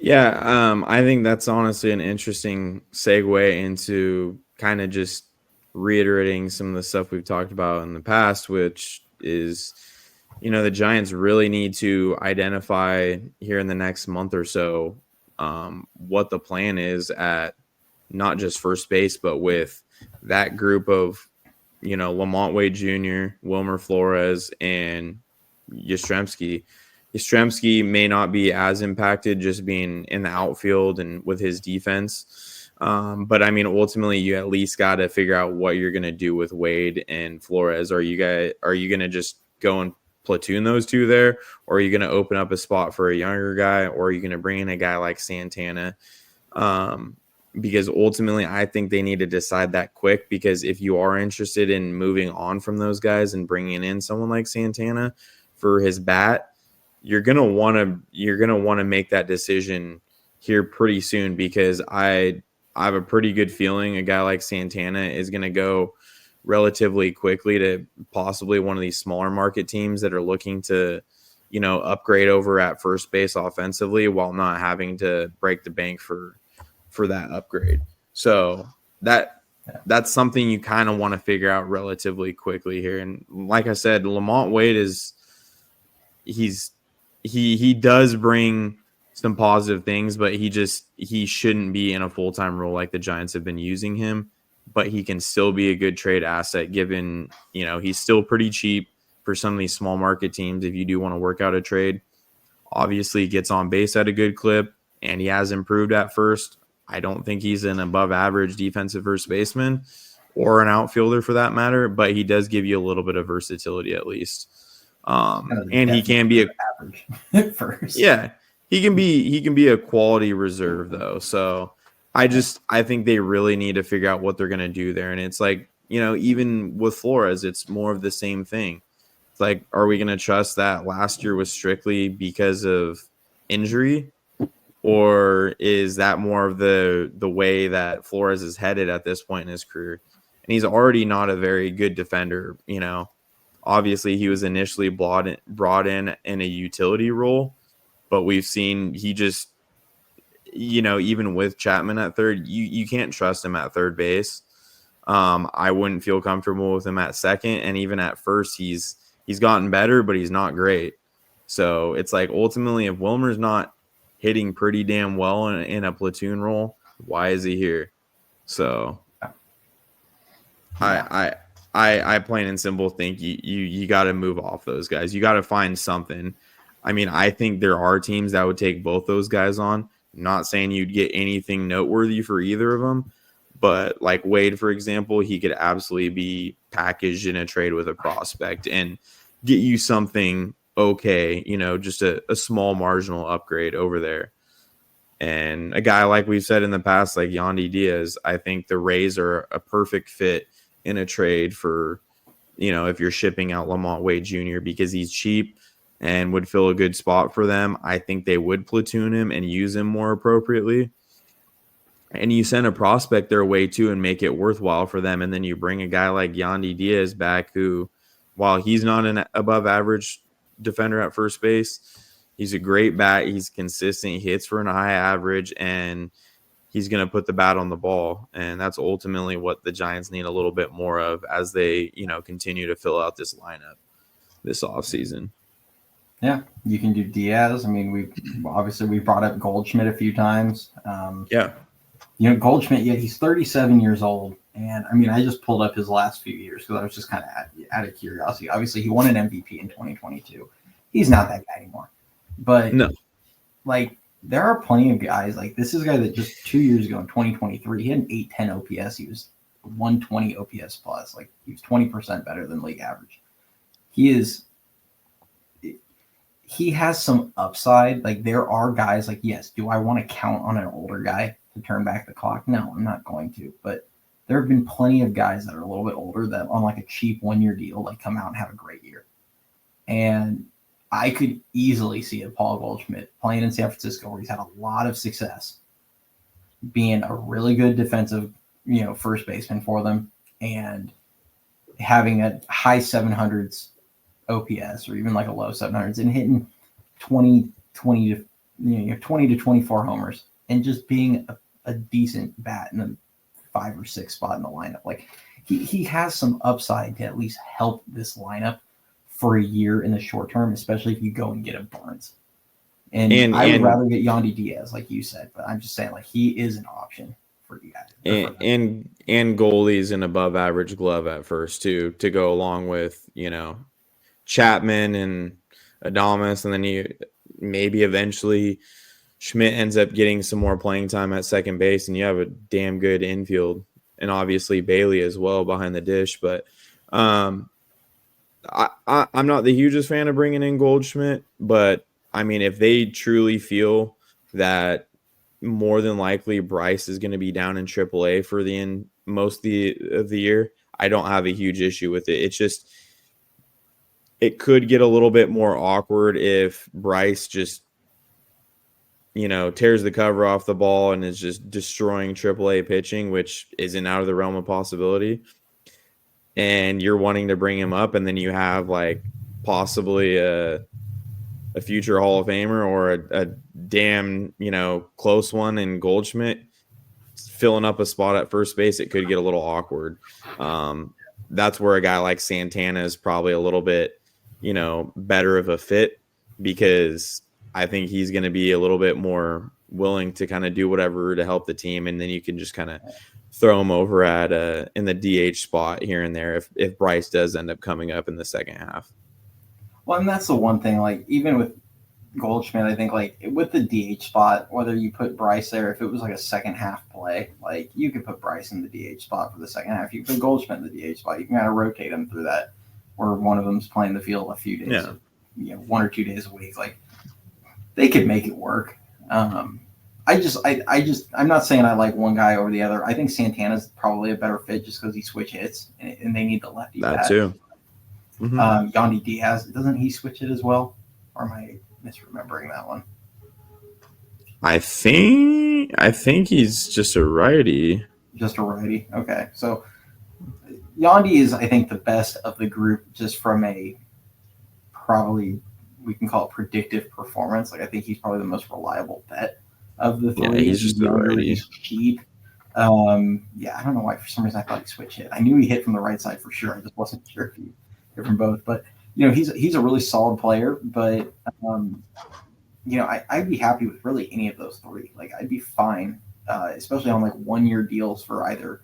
Yeah, I think that's honestly an interesting segue into kind of just reiterating some of the stuff we've talked about in the past, which is, the Giants really need to identify here in the next month or so what the plan is at not just first base, but with that group of, Lamont Wade Jr., Wilmer Flores, and Yastrzemski. Yastrzemski may not be as impacted just being in the outfield and with his defense. But I mean, ultimately, you at least got to figure out what you're going to do with Wade and Flores. Are you going to just go and platoon those two there, or are you going to open up a spot for a younger guy, or are you going to bring in a guy like Santana? Because ultimately, I think they need to decide that quick. Because if you are interested in moving on from those guys and bringing in someone like Santana for his bat, you're gonna want to make that decision here pretty soon, because I have a pretty good feeling a guy like Santana is going to go relatively quickly to possibly one of these smaller market teams that are looking to, upgrade over at first base offensively while not having to break the bank for that upgrade. So that's something you kind of want to figure out relatively quickly here. And like I said, Lamont Wade he does bring some positive things, but he shouldn't be in a full-time role like the Giants have been using him. But he can still be a good trade asset given, he's still pretty cheap for some of these small market teams. If you do want to work out a trade, obviously he gets on base at a good clip and he has improved at first. I don't think he's an above average defensive first baseman or an outfielder for that matter, but he does give you a little bit of versatility at least. And he can be average first. Yeah, he can be a quality reserve though. So I think they really need to figure out what they're going to do there. And it's like, even with Flores, it's more of the same thing. It's like, are we going to trust that last year was strictly because of injury? Or is that more of the way that Flores is headed at this point in his career? And he's already not a very good defender. Obviously he was initially brought in a utility role, but we've seen he just, even with Chapman at third, you can't trust him at third base. I wouldn't feel comfortable with him at second, and even at first he's gotten better, but he's not great. So it's like, ultimately, if Wilmer's not hitting pretty damn well in a platoon role, why is he here? So yeah. I plain and simple think you got to move off those guys. You got to find something. I mean, I think there are teams that would take both those guys on. I'm not saying you'd get anything noteworthy for either of them, but like Wade, for example, he could absolutely be packaged in a trade with a prospect and get you something okay, just a small marginal upgrade over there. And a guy like we've said in the past, like Yandy Diaz, I think the Rays are a perfect fit in a trade for, if you're shipping out Lamont Wade Jr. because he's cheap and would fill a good spot for them. I think they would platoon him and use him more appropriately. And you send a prospect their way too and make it worthwhile for them. And then you bring a guy like Yandy Diaz back who, while he's not an above average defender at first base, he's a great bat. He's consistent. He hits for a high average, and he's going to put the bat on the ball. And that's ultimately what the Giants need a little bit more of as they, continue to fill out this lineup this offseason. Yeah, you can do Diaz. I mean, we brought up Goldschmidt a few times. Yeah. Goldschmidt, he's 37 years old. And I mean, I just pulled up his last few years because I was just kind of out of curiosity. Obviously, he won an MVP in 2022. He's not that guy anymore. But no, there are plenty of guys. Like, this is a guy that just 2 years ago in 2023, he had an 810 OPS. He was 120 OPS plus. Like, he was 20% better than league average. He has some upside. Like, there are guys like, yes, do I want to count on an older guy to turn back the clock? No, I'm not going to. But there have been plenty of guys that are a little bit older that on like a cheap 1-year deal, like come out and have a great year. And I could easily see a Paul Goldschmidt playing in San Francisco where he's had a lot of success, being a really good defensive, first baseman for them, and having a high 700s OPS or even like a low 700s and hitting 20 to you have 20 to 24 homers and just being a decent bat in the 5 or 6 spot in the lineup. Like he has some upside to at least help this lineup for a year in the short term, especially if you go and get a Barnes. And I would rather get Yandy Diaz, like you said, but I'm just saying, like, he is an option for you guys. And goalies an above average glove at first too, to go along with, Chapman and Adames, and then you maybe eventually Schmidt ends up getting some more playing time at second base, and you have a damn good infield, and obviously Bailey as well behind the dish. But I'm not the hugest fan of bringing in Goldschmidt, but I mean, if they truly feel that more than likely Bryce is going to be down in AAA for most of the year, I don't have a huge issue with it. It's just it could get a little bit more awkward if Bryce just tears the cover off the ball and is just destroying AAA pitching, which isn't out of the realm of possibility. And you're wanting to bring him up, and then you have like possibly a future Hall of Famer or a damn, close one in Goldschmidt filling up a spot at first base. It could get a little awkward. That's where a guy like Santana is probably a little bit, better of a fit, because I think he's going to be a little bit more willing to kind of do whatever to help the team. And then you can just kind of throw him over at in the DH spot here and there if Bryce does end up coming up in the second half. Well, and that's the one thing, like, even with Goldschmidt, I think, like, with the DH spot, whether you put Bryce there, if it was like a second half play, like, you could put Bryce in the DH spot for the second half. You put Goldschmidt in the DH spot. You can kind of rotate them through that, where one of them's playing the field a few days, 1 or 2 days a week. Like, they could make it work. I'm not saying I like one guy over the other. I think Santana's probably a better fit just because he switch hits, and they need the lefty bat. That too. Mm-hmm. Yandy Diaz, doesn't he switch it as well? Or am I misremembering that one? I think he's just a righty. Just a righty. Okay. So Yandy is, I think, the best of the group just from a probably we can call it predictive performance. Like, I think he's probably the most reliable bet of the three. Yeah, he's just a righty. He's cheap. I don't know why for some reason I thought he switch hit. I knew he hit from the right side for sure. I just wasn't sure if he hit from both. But he's a really solid player. But I'd be happy with really any of those three. Like, I'd be fine, especially on like 1-year deals for either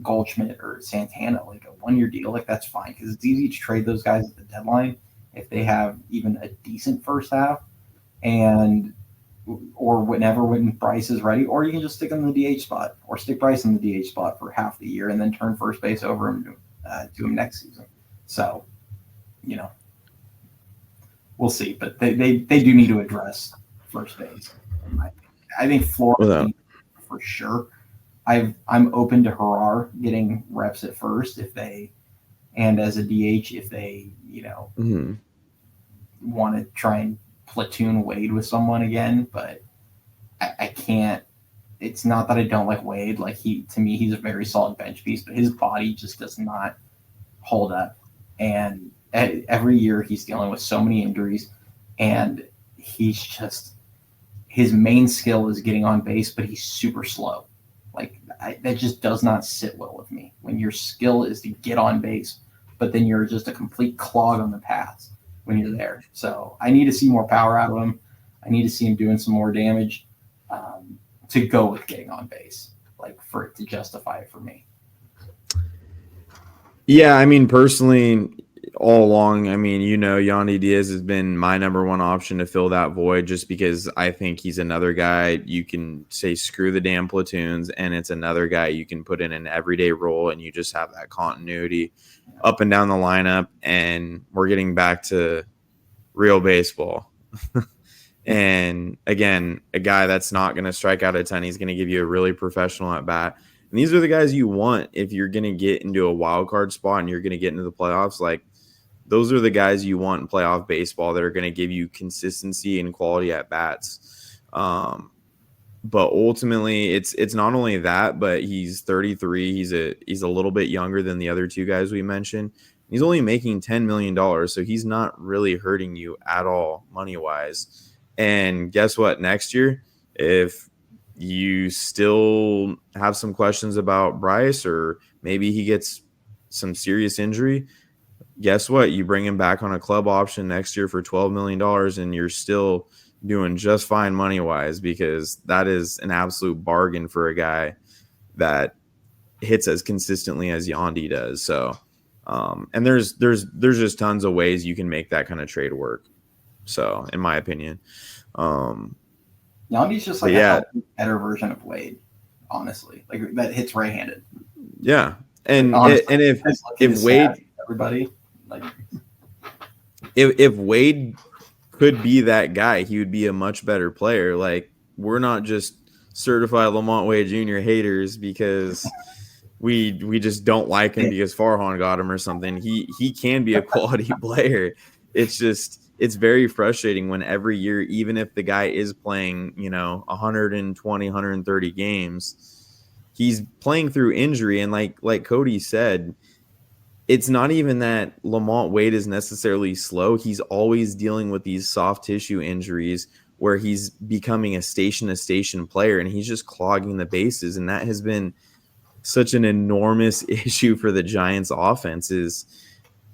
Goldschmidt or Santana. Like a 1-year deal, like that's fine because it's easy to trade those guys at the deadline if they have even a decent first half, or whenever when Bryce is ready, or you can just stick him in the DH spot or stick Bryce in the DH spot for half the year and then turn first base over him to him next season. So, we'll see, but they do need to address first base. I think Florida for sure. I'm open to Harar getting reps at first and as a DH if they want to try and platoon Wade with someone again, but I can't. It's not that I don't like Wade. Like, to me, he's a very solid bench piece, but his body just does not hold up. And every year he's dealing with so many injuries, and his main skill is getting on base, but he's super slow. Like, that just does not sit well with me. When your skill is to get on base, but then you're just a complete clog on the paths when you're there. So I need to see more power out of him. I need to see him doing some more damage to go with getting on base, like for it to justify it for me. Yeah, I mean, personally, all along, I mean, Yandy Diaz has been my number one option to fill that void just because I think he's another guy you can say screw the damn platoons, and it's another guy you can put in an everyday role and you just have that continuity up and down the lineup, and we're getting back to real baseball. And again, a guy that's not going to strike out a ton. He's going to give you a really professional at bat. And these are the guys you want if you're going to get into a wild card spot and you're going to get into the playoffs. Like, those are the guys you want in playoff baseball that are going to give you consistency and quality at bats. But ultimately, it's not only that, but he's 33. He's a little bit younger than the other two guys we mentioned. He's only making $10 million, so he's not really hurting you at all money-wise. And guess what? Next year, if you still have some questions about Bryce, or maybe he gets some serious injury, guess what? You bring him back on a club option next year for $12 million, and you're still doing just fine money wise, because that is an absolute bargain for a guy that hits as consistently as Yandy does. So, and there's just tons of ways you can make that kind of trade work. So, in my opinion, Yandy's just like a better version of Wade, honestly. Like that hits right-handed. Yeah, and honestly, and if Wade, everybody, like if Wade could be that guy, he would be a much better player. Like, we're not just certified Lamont Wade Jr. haters because we just don't like him because Farhan got him or something. He can be a quality player. It's just, it's very frustrating when every year, even if the guy is playing, 120, 130 games, he's playing through injury. And like Cody said, it's not even that Lamont Wade is necessarily slow. He's always dealing with these soft tissue injuries where he's becoming a station-to-station player, and he's just clogging the bases. And that has been such an enormous issue for the Giants offense, is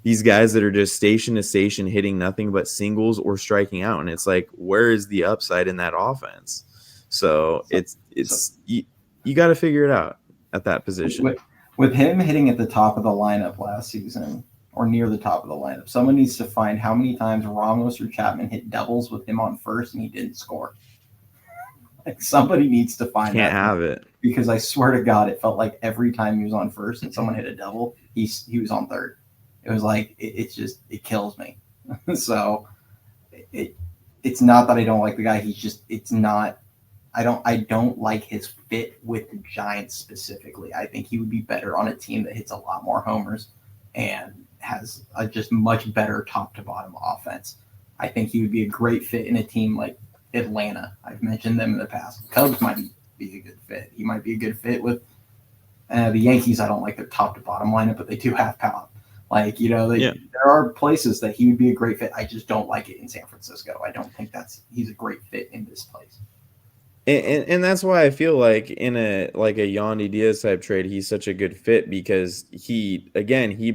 these guys that are just station-to-station hitting nothing but singles or striking out. And it's like, where is the upside in that offense? So you got to figure it out at that position. With him hitting at the top of the lineup last season, or near the top of the lineup, someone needs to find how many times Ramos or Chapman hit doubles with him on first and he didn't score. Like, somebody needs to find that. Can't have it. Because I swear to God, it felt like every time he was on first and someone hit a double, he was on third. It was like, it kills me. So it's not that I don't like the guy. I don't like his fit with the Giants specifically. I think he would be better on a team that hits a lot more homers and has a just much better top to bottom offense. I think he would be a great fit in a team like Atlanta. I've mentioned them in the past. Cubs might be a good fit. He might be a good fit with the Yankees. I don't like their top to bottom lineup, but they do have power. Like, there are places that he would be a great fit. I just don't like it in San Francisco. I don't think he's a great fit in this place. And that's why I feel like in a Yandy Diaz type trade, he's such a good fit, because he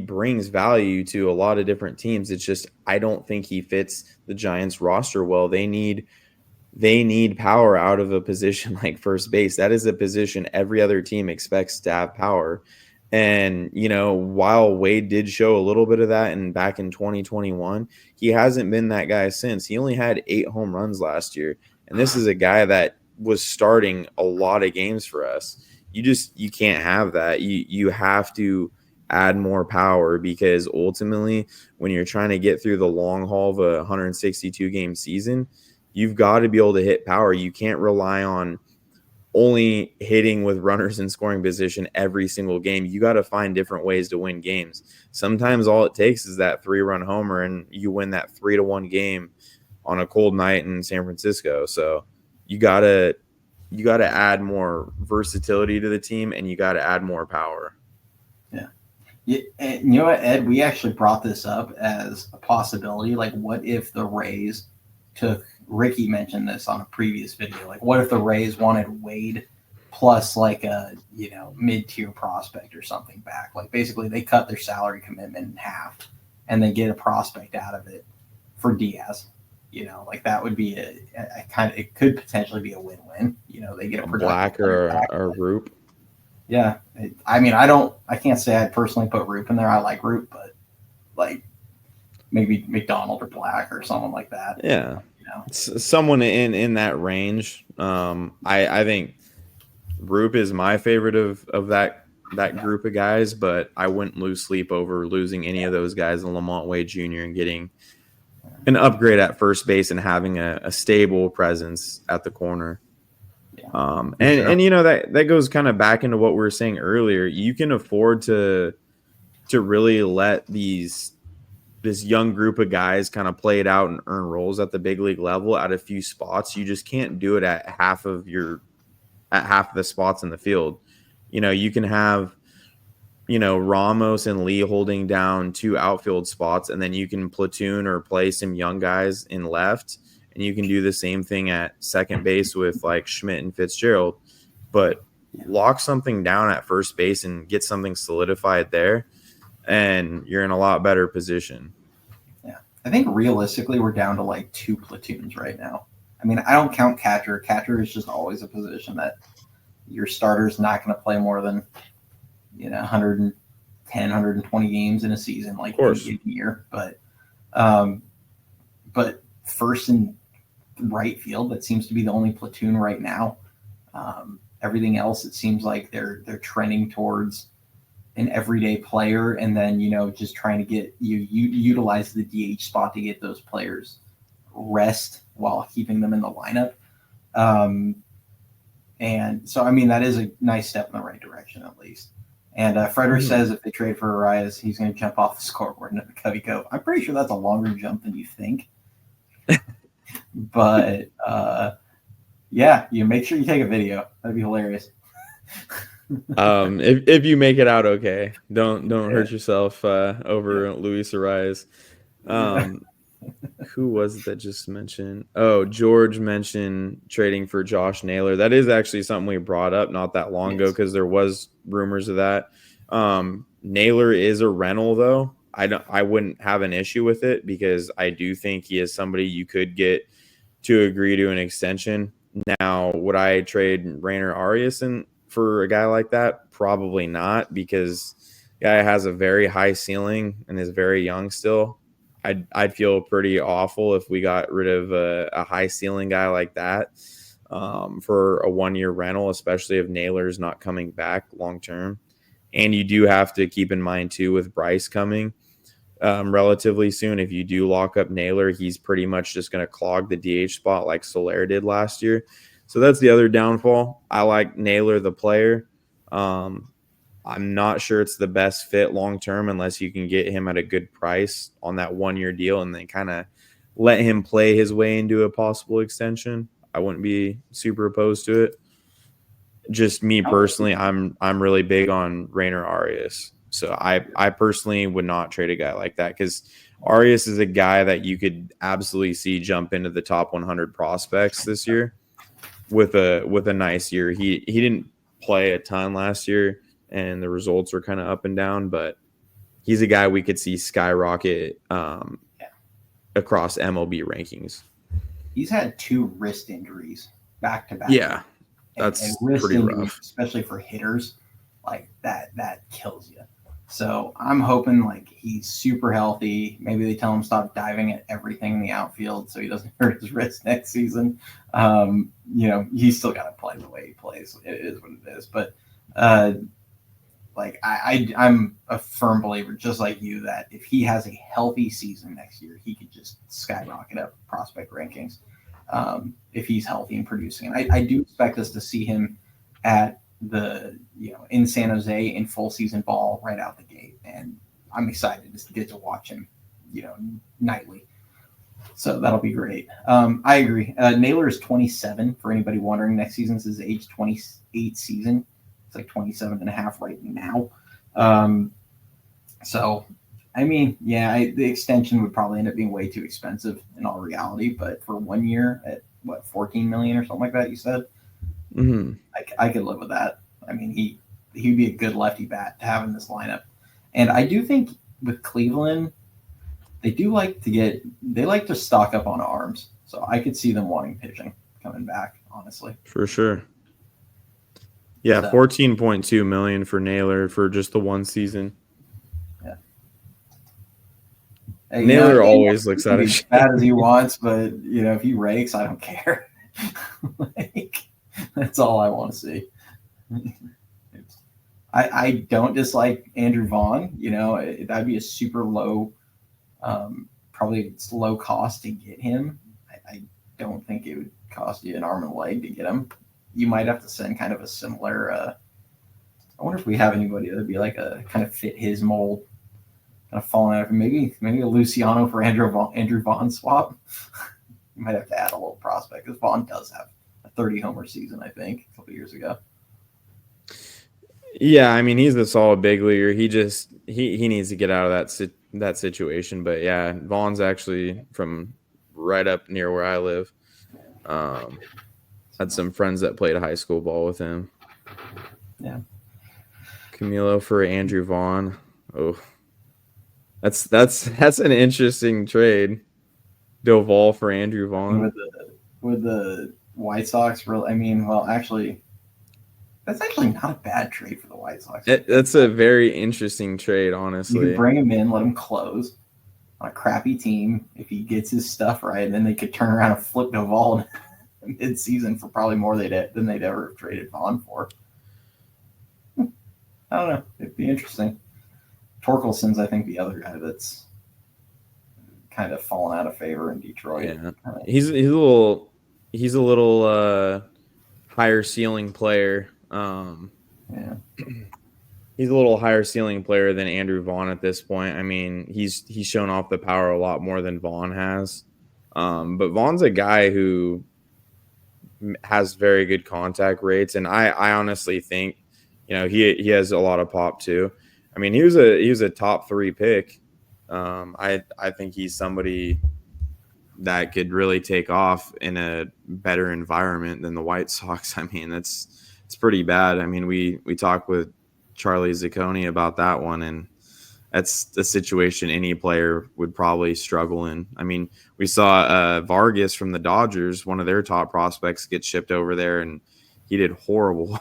brings value to a lot of different teams. It's just, I don't think he fits the Giants roster well. They need power out of a position like first base. That is a position every other team expects to have power. And, while Wade did show a little bit of that back in 2021, he hasn't been that guy since. He only had 8 home runs last year. And this is a guy that was starting a lot of games for us. You can't have that. You have to add more power, because ultimately, when you're trying to get through the long haul of a 162 game season, you've got to be able to hit power. You can't rely on only hitting with runners in scoring position every single game. You got to find different ways to win games. Sometimes all it takes is that 3-run homer and you win that 3-1 game on a cold night in San Francisco. So you gotta add more versatility to the team, and you gotta add more power. Yeah. And you know what, Ed? We actually brought this up as a possibility. Like, what if the Rays took? Ricky mentioned this on a previous video. Like, what if the Rays wanted Wade plus like a mid-tier prospect or something back? Like, basically, they cut their salary commitment in half, and they get a prospect out of it for Diaz. Like, that would be it could potentially be a win-win. They get a Black or a Roop. Yeah. I can't say I'd personally put Roop in there. I like Roop, but like maybe McDonald or Black or someone like that. Yeah. Someone in that range. I think Roop is my favorite of that group of guys, but I wouldn't lose sleep over losing any of those guys in Lamont Wade Jr. and getting an upgrade at first base and having a stable presence at the corner. And that goes kind of back into what we were saying earlier. You can afford to really let this young group of guys kind of play it out and earn roles at the big league level at a few spots. You just can't do it at half of the spots in the field. You can have Ramos and Lee holding down 2 outfield spots, and then you can platoon or play some young guys in left, and you can do the same thing at second base with like Schmidt and Fitzgerald. But lock something down at first base and get something solidified there, and you're in a lot better position. Yeah. I think realistically we're down to like 2 platoons right now. I mean, I don't count catcher. Catcher is just always a position that your starter's not going to play more than 110, 120 games in a season, like a year. But first and right field, that seems to be the only platoon right now. Everything else, it seems like they're trending towards an everyday player, and then just trying to get you utilize the DH spot to get those players rest while keeping them in the lineup. And so, I mean, that is a nice step in the right direction, at least. And Frederick says if they trade for Arias, he's going to jump off the scoreboard into the Covey Cove. I'm pretty sure that's a longer jump than you think. But, yeah, you make sure you take a video. That'd be hilarious. If you make it out okay, don't hurt yourself over Luis Arias. Who was it that just mentioned? Oh, George mentioned trading for Josh Naylor. That is actually something we brought up not that long ago because there was rumors of that. Naylor is a rental though. I wouldn't have an issue with it because I do think he is somebody you could get to agree to an extension. Now, would I trade Rainer Arias for a guy like that? Probably not, because guy has a very high ceiling and is very young still. I'd feel pretty awful if we got rid of a high ceiling guy like that for a 1-year rental, especially if Naylor's not coming back long term. And you do have to keep in mind too, with Bryce coming relatively soon, if you do lock up Naylor, he's pretty much just going to clog the DH spot like Soler did last year. So that's the other downfall. I like Naylor the player. I'm not sure it's the best fit long term unless you can get him at a good price on that 1-year deal and then kind of let him play his way into a possible extension. I wouldn't be super opposed to it. Just me personally, I'm really big on Rainer Arias. So I personally would not trade a guy like that because Arias is a guy that you could absolutely see jump into the top 100 prospects this year with a nice year. He didn't play a ton last year, and the results were kind of up and down, but he's a guy we could see skyrocket across MLB rankings. He's had 2 wrist injuries back to back. Yeah, that's and wrist pretty injuries, rough, especially for hitters. Like that kills you. So I'm hoping like he's super healthy. Maybe they tell him stop diving at everything in the outfield so he doesn't hurt his wrist next season. He's still got to play the way he plays. It is what it is. But I'm a firm believer, just like you, that if he has a healthy season next year, he could just skyrocket up prospect rankings if he's healthy and producing. And I do expect us to see him at in San Jose in full season ball right out the gate, and I'm excited to get to watch him, nightly. So that'll be great. I agree. Naylor is 27 for anybody wondering. Next season's his age 28 season. It's like 27 and a half right now. So, I mean, yeah, the extension would probably end up being way too expensive in all reality, but for 1 year at what, 14 million or something like that, you said? Mm-hmm. I could live with that. I mean, he'd be a good lefty bat to have in this lineup. And I do think with Cleveland, they like to stock up on arms. So I could see them wanting pitching coming back, honestly. For sure. Yeah, so, $14.2 million for Naylor for just the 1 season. Yeah. Hey, Naylor always looks at it as bad as he wants, but if he rakes, I don't care. That's all I want to see. I don't dislike Andrew Vaughn. That'd be a super low, probably it's low cost to get him. I don't think it would cost you an arm and a leg to get him. You might have to send kind of a similar. I wonder if we have anybody that'd be like a kind of fit his mold, kind of falling out of maybe a Luciano for Andrew Vaughn swap. You might have to add a little prospect because Vaughn does have a 30 homer season, I think, a couple years ago. Yeah, I mean he's the solid big leaguer. He just he needs to get out of that situation. But yeah, Vaughn's actually from right up near where I live. Had some friends that played high school ball with him. Yeah. Camilo for Andrew Vaughn. Oh, that's an interesting trade. Doval for Andrew Vaughn. With the White Sox, I mean, well, actually, that's actually not a bad trade for the White Sox. That's a very interesting trade, You honestly. could bring him in, let him close on a crappy team. If he gets his stuff right, then they could turn around and flip Doval mid-season for probably more than they'd ever have traded Vaughn for. I don't know. It'd be interesting. Torkelson's, I think, the other guy that's kind of fallen out of favor in Detroit. Yeah, he's a little higher ceiling player. Yeah. He's a little higher ceiling player than Andrew Vaughn at this point. I mean, he's shown off the power a lot more than Vaughn has. But Vaughn's a guy who has very good contact rates, and I honestly think, he has a lot of pop too. I mean, he was a top 3 pick. I think he's somebody that could really take off in a better environment than the White Sox. I mean, it's pretty bad. I mean, we talked with Charlie Zacconi about that one, and that's the situation any player would probably struggle in. I mean, we saw Vargas from the Dodgers, one of their top prospects, get shipped over there, and he did horrible.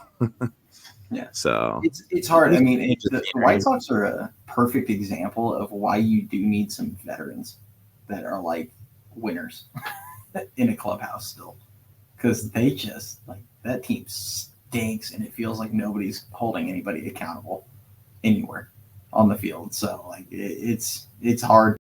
Yeah. So it's hard. I mean, the White Sox are a perfect example of why you do need some veterans that are like winners in a clubhouse still, because they just that team stinks, and it feels like nobody's holding anybody accountable anywhere on the field. So it's hard